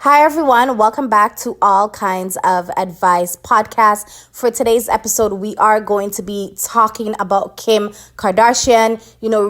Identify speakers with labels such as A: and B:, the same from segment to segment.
A: Hi, everyone. Welcome back to All Kinds of Advice podcast. For today's episode, we are going to be talking about Kim Kardashian.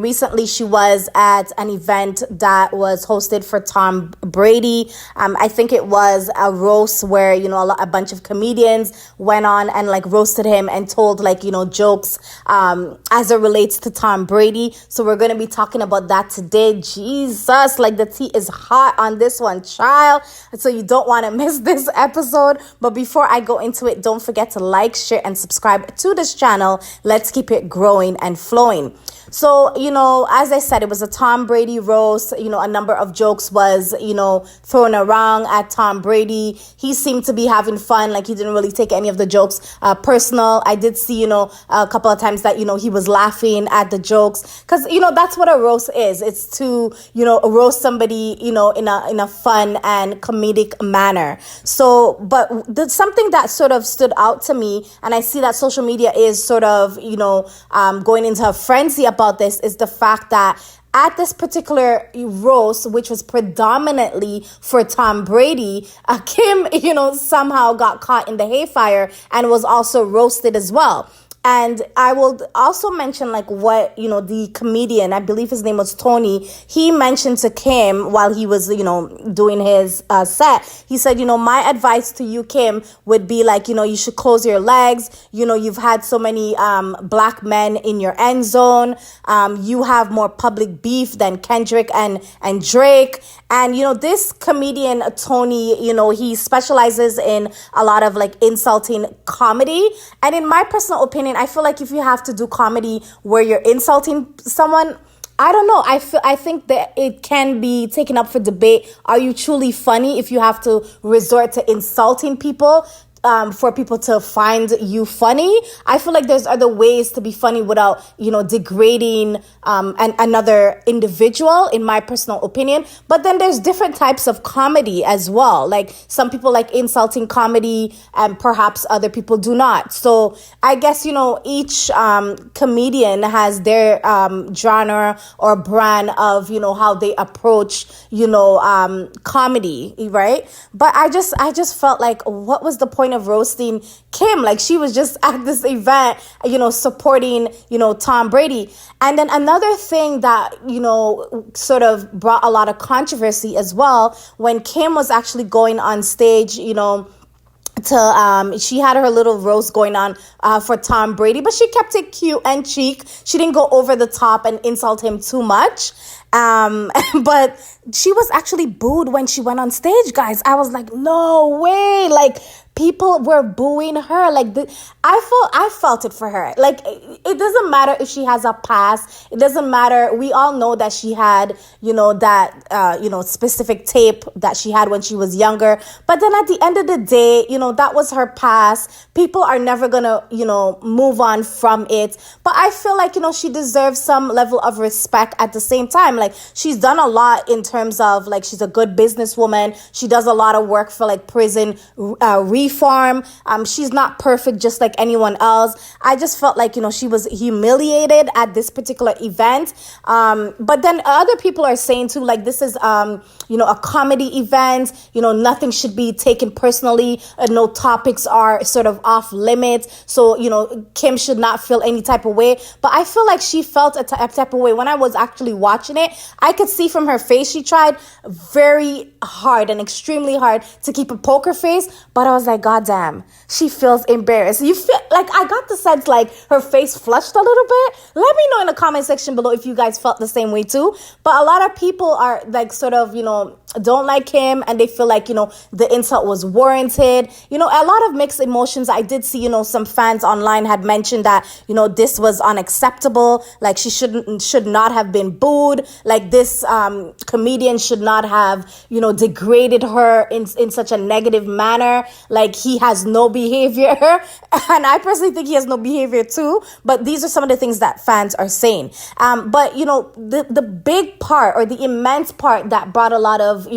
A: Recently she was at an event that was hosted for Tom Brady. I think it was a roast where, a bunch of comedians went on and roasted him and told jokes as it relates to Tom Brady. So we're going to be talking about that today. Jesus, the tea is hot on this one, child. So you don't want to miss this episode. But before I go into it, don't forget to like, share, and subscribe to this channel. Let's keep it growing and flowing. So, as I said, it was a Tom Brady roast. A number of jokes was, thrown around at Tom Brady. He seemed to be having fun. He didn't really take any of the jokes personal. I did see, a couple of times that, he was laughing at the jokes. Because, that's what a roast is. It's to, roast somebody, in a fun and comedic manner. So, but something that sort of stood out to me, and I see that social media is sort of, going into a frenzy about this, is the fact that at this particular roast, which was predominantly for Tom Brady, Kim, somehow got caught in the hayfire and was also roasted as well. And I will also mention what, the comedian, I believe his name was Tony, he mentioned to Kim while he was, doing his set. He said, my advice to you, Kim, would be you should close your legs. You've had so many black men in your end zone. You have more public beef than Kendrick and Drake. And, this comedian, Tony, he specializes in a lot of insulting comedy. And in my personal opinion, I feel if you have to do comedy where you're insulting someone, I don't know. I think that it can be taken up for debate. Are you truly funny if you have to resort to insulting people? For people to find you funny? I feel there's other ways to be funny without, degrading another individual, in my personal opinion. But then there's different types of comedy as well. Some people like insulting comedy and perhaps other people do not. So I guess, each comedian has their genre or brand of, how they approach, comedy, right? But I just felt what was the point of roasting Kim? She was just at this event, supporting, Tom Brady. And then another thing that, sort of brought a lot of controversy as well, when Kim was actually going on stage, she had her little roast going on for Tom Brady, but she kept it cute and chic. She didn't go over the top and insult him too much. But she was actually booed when she went on stage, guys. I was no way. People were booing her. I felt it for her. It doesn't matter if she has a past. It doesn't matter. We all know that she had, that, specific tape that she had when she was younger. But then at the end of the day, that was her past. People are never gonna, move on from it. But I feel she deserves some level of respect at the same time. She's done a lot in terms of, she's a good businesswoman. She does a lot of work for, prison reform. She's not perfect just like anyone else. I just felt she was humiliated at this particular event. But then other people are saying too, this is, a comedy event. Nothing should be taken personally. No topics are sort of off limits. So, Kim should not feel any type of way. But I feel she felt a type of way. When I was actually watching it, I could see from her face, she tried very hard and extremely hard to keep a poker face. But I was God damn, she feels embarrassed. You feel I got the sense her face flushed a little bit. Let me know in the comment section below if you guys felt the same way too. But a lot of people are sort of, don't like him, and they feel the insult was warranted. A lot of mixed emotions. I did see, some fans online had mentioned that, this was unacceptable. She should not have been booed. This comedian should not have, degraded her in such a negative manner. like he has no behavior. And I personally think he has no behavior too. But these are some of the things that fans are saying. But, the big part or the immense part that brought a lot of,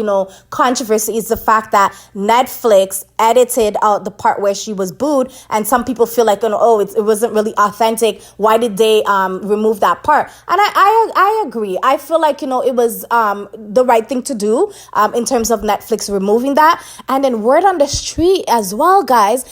A: controversy is the fact that Netflix edited out the part where she was booed. And some people feel like, it wasn't really authentic. Why did they remove that part? And I agree. I feel like, it was the right thing to do in terms of Netflix removing that. And then word on the street as well, guys,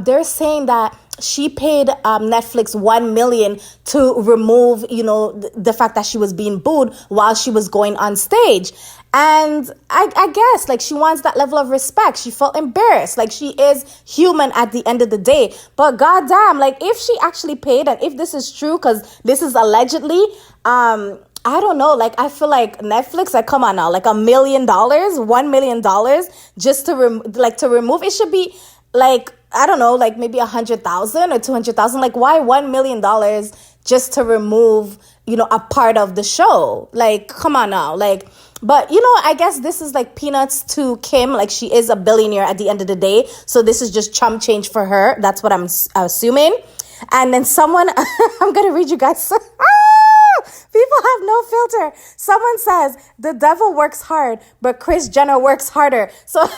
A: they're saying that she paid Netflix $1 million to remove, the fact that she was being booed while she was going on stage. And I guess, like, she wants that level of respect. She felt embarrassed. Like, she is human at the end of the day. But goddamn, like, if she actually paid, and if this is true, because this is allegedly, I don't know. Like, I feel like Netflix, like, come on now, like $1 million, $1 million just to remove. It should be like, I don't know, like maybe 100,000 or 200,000. Like, why $1 million just to remove, a part of the show? Like, come on now. Like, but, I guess this is like peanuts to Kim. Like, she is a billionaire at the end of the day. So this is just chump change for her. That's what I'm assuming. And then someone, I'm going to read you guys. People have no filter. Someone says, the devil works hard, but Kris Jenner works harder. So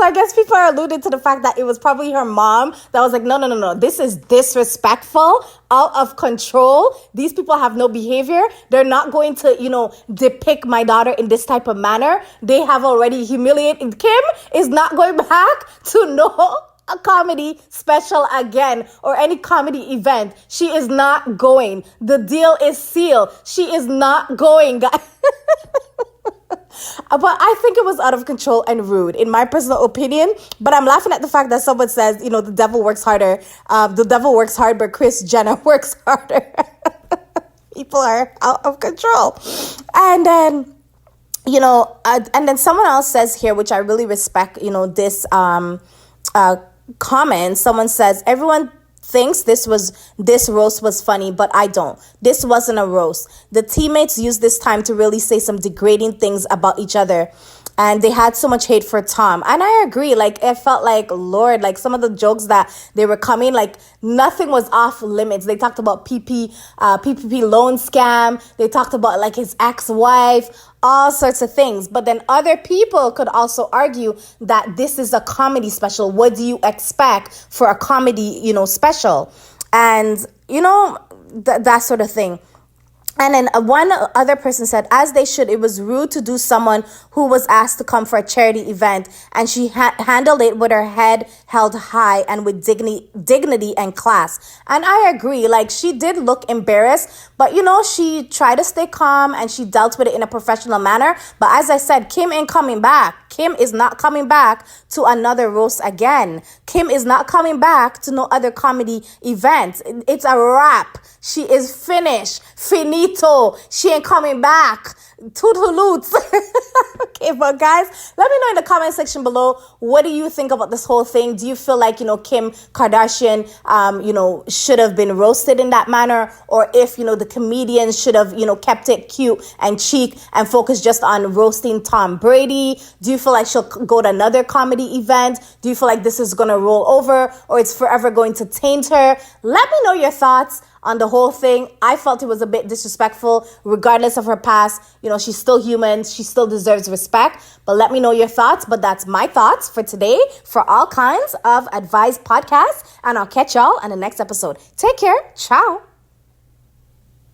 A: I guess people are alluding to the fact that it was probably her mom that was like, no. This is disrespectful, out of control. These people have no behavior. They're not going to, depict my daughter in this type of manner. They have already humiliated. Kim is not going back to a comedy special again or any comedy event. She is not going. The deal is sealed. She is not going, guys. But I think it was out of control and rude, in my personal opinion. But I'm laughing at the fact that someone says, the devil works harder. The devil works hard, but Kris Jenner works harder. People are out of control. And then, and then someone else says here, which I really respect, this comment. Someone says, everyone thinks this roast was funny, but I don't. This wasn't a roast. The teammates used this time to really say some degrading things about each other. And they had so much hate for Tom. And I agree. Like, it felt like, Lord, like some of the jokes that they were coming, like nothing was off limits. They talked about PPP loan scam. They talked about like his ex-wife, all sorts of things. But then other people could also argue that this is a comedy special. What do you expect for a comedy, special? And, that sort of thing. And then one other person said, as they should, it was rude to do someone who was asked to come for a charity event. And she handled it with her head held high and with dignity and class. And I agree. Like, she did look embarrassed, but, she tried to stay calm and she dealt with it in a professional manner. But as I said, Kim ain't coming back. Kim is not coming back to another roast again. Kim is not coming back to no other comedy event. It's a wrap. She is finished. Finito. She ain't coming back. Toodaloots. Okay, but guys, let me know in the comment section below, what do you think about this whole thing? Do you feel like, Kim Kardashian, should have been roasted in that manner? Or if, the comedians should have, kept it cute and cheek and focused just on roasting Tom Brady? Do you feel like she'll go to another comedy event? Do you feel like this is going to roll over or it's forever going to taint her? Let me know your thoughts on the whole thing. I felt it was a bit disrespectful, regardless of her past. She's still human. She still deserves respect. But let me know your thoughts. But that's my thoughts for today for All Kinds of Advice podcast. And I'll catch y'all on the next episode. Take care. Ciao.